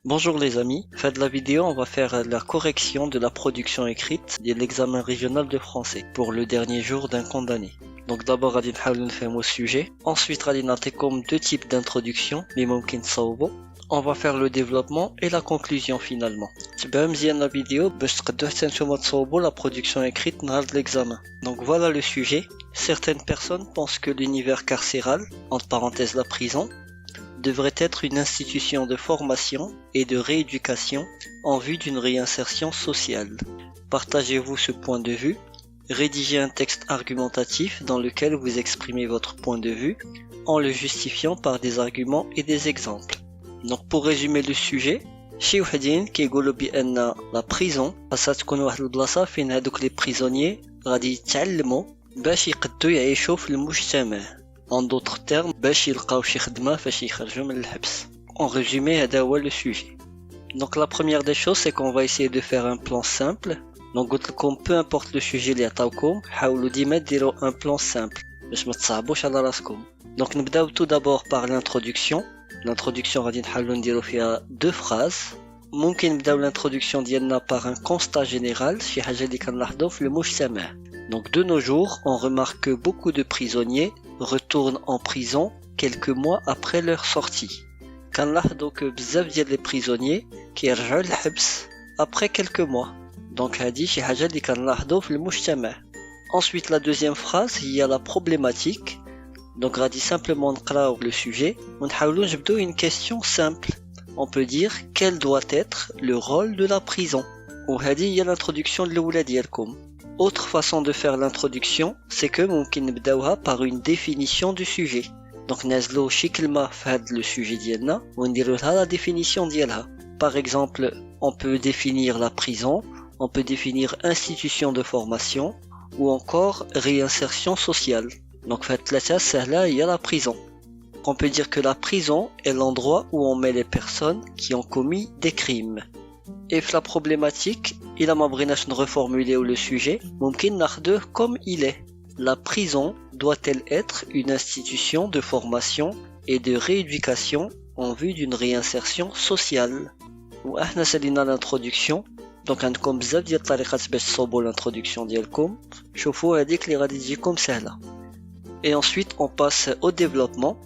Bonjour les amis, fin de la vidéo on va faire la correction de la production écrite de l'examen régional de français pour le dernier jour d'un condamné. Donc d'abord غادي نحاول نفهموا sujet, ensuite غادي نعطيكم deux types d'introduction اللي ممكن تصوبوا. On va faire le développement et la conclusion finalement. تبعوا مزيان la vidéo باش تقدروا حتى نتوما تصوبوا la production écrite نهار l'examen. Donc voilà le sujet. Certaines personnes pensent que l'univers carcéral, entre parenthèses la prison, devrait être une institution de formation et de rééducation en vue d'une réinsertion sociale. Partagez-vous ce point de vue, rédigez un texte argumentatif dans lequel vous exprimez votre point de vue en le justifiant par des arguments et des exemples. Donc pour résumer le sujet, شي وحدين كيقولوا بأن la prison خاصها تكون واحد البلاصة فين هادوك les prisonniers غادي يتعلموا باش يقدروا يعيشوا في المجتمع. En d'autres termes, باش يلقاو شي خدمة فاش يخرجوا من الحبس. En résumé, هذا هو le sujet. Donc la première des choses, c'est qu'on va essayer de faire un plan simple. Donc قلت لكم peu importe le sujet اللي عطاوكم حاولوا ديما ديروا un plan simple باش ما تصعبوش على راسكم. Donc نبداو tout d'abord par l'introduction. L'introduction غادي نحاولوا نديروا فيها deux phrases. ممكن نبداو l'introduction ديالنا par un constat général, شي حاجة اللي كنلاحظوا في المجتمع. Donc de nos jours, on remarque que beaucoup de prisonniers retournent en prison quelques mois après leur sortie. كنلاحظوا que بزاف ديال les prisonniers كيرجعوا للحبس après quelques mois. Donc هذه شي حاجة اللي كنلاحظوا في المجتمع. Ensuite la deuxième phrase هي la problématique. Donc غادي simplement نقراو le sujet ونحاولوا نجبدوا une question simple. On peut dire quel doit être le rôle de la prison. وهذه هي l'introduction الأولى ديالكم. Autre façon de faire l'introduction, c'est que ممكن نبداوها par une définition du sujet. Donc نازلو شي كلمة في هذا le sujet ديالنا ونديرو لها la définition ديالها. Par exemple, on peut définir la prison, on peut définir institution de formation ou encore réinsertion sociale. Donc في هاد ثلاثة سهلة هي la prison. On peut dire que la prison est l'endroit où on met les personnes qui ont commis des crimes. Et la problématique, il a m'abrinach de reformuler le sujet, ممكن ناخده comme il est. La prison doit-elle être une institution de formation et de rééducation en vue d'une réinsertion sociale? وإحنا سالينا l'introduction, donc عندكم بزاف ديال الطريقات باش تصوبوا l'introduction ديالكم. شوفوا هذيك اللي غادي تجيكم سهلة. Et ensuite on passe au développement.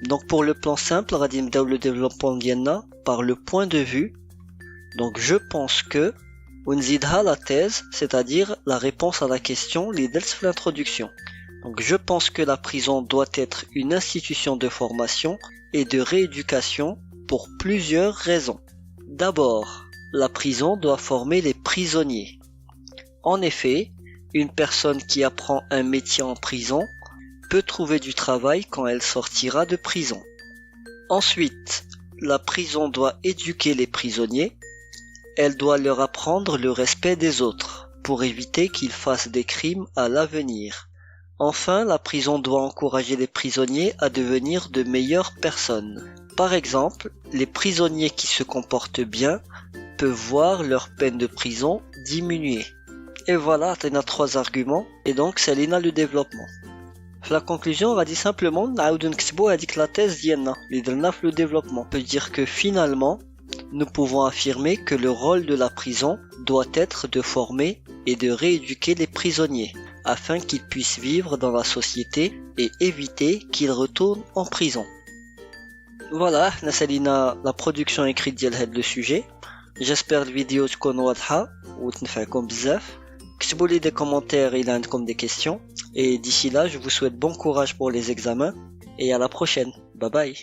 Donc pour le plan simple, غادي نبداو le développement ديالنا par le point de vue. Donc je pense que ونزيدها la thèse, c'est-à-dire la réponse à la question اللي درت في l'introduction. Donc je pense que la prison doit être une institution de formation et de rééducation pour plusieurs raisons. D'abord, la prison doit former les prisonniers. En effet, une personne qui apprend un métier en prison peut trouver du travail quand elle sortira de prison. Ensuite, la prison doit éduquer les prisonniers. Elle doit leur apprendre le respect des autres pour éviter qu'ils fassent des crimes à l'avenir. Enfin, la prison doit encourager les prisonniers à devenir de meilleures personnes. Par exemple, les prisonniers qui se comportent bien peuvent voir leur peine de prison diminuer. Et voilà, on a trois arguments et donc c'est là le développement. La conclusion, on va dire simplement نعاودو نكتبو هذيك la thèse ديالنا اللي درنا في le développement. On peut dire que finalement, nous pouvons affirmer que le rôle de la prison doit être de former et de rééduquer les prisonniers afin qu'ils puissent vivre dans la société et éviter qu'ils retournent en prison. Voilà, نسالينا la production écrite ديال هذا le sujet. J'espère الفيديو تكون واضحة وتنفعكم بزاف. اكتبوا لي des commentaires il y a des questions et d'ici là je vous souhaite bon courage pour les examens et à la prochaine. Bye bye.